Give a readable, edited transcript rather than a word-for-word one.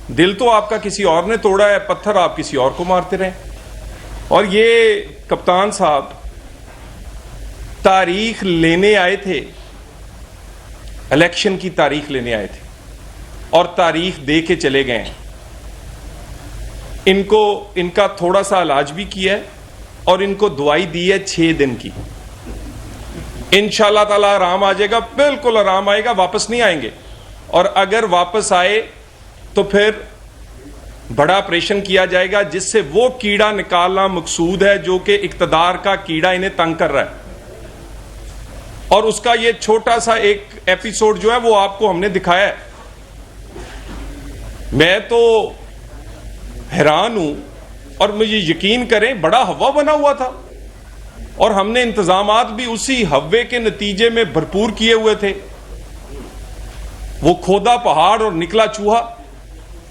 دل تو آپ کا کسی اور نے توڑا ہے، پتھر آپ کسی اور کو مارتے رہے. اور یہ کپتان صاحب تاریخ لینے آئے تھے، الیکشن کی تاریخ لینے آئے تھے اور تاریخ دے کے چلے گئے ہیں. ان کا تھوڑا سا علاج بھی کیا ہے اور ان کو دوائی دی ہے 6 دن کی. انشاءاللہ تعالی آرام آ جائے گا، بالکل آرام آئے گا، واپس نہیں آئیں گے. اور اگر واپس آئے تو پھر بڑا آپریشن کیا جائے گا جس سے وہ کیڑا نکالنا مقصود ہے جو کہ اقتدار کا کیڑا انہیں تنگ کر رہا ہے. اور اس کا یہ چھوٹا سا ایک ایپیسوڈ جو ہے وہ آپ کو ہم نے دکھایا ہے. میں تو حیران ہوں، اور مجھے یقین کریں بڑا ہوا بنا ہوا تھا اور ہم نے انتظامات بھی اسی ہوے کے نتیجے میں بھرپور کیے ہوئے تھے. وہ کھودا پہاڑ اور نکلا چوہا.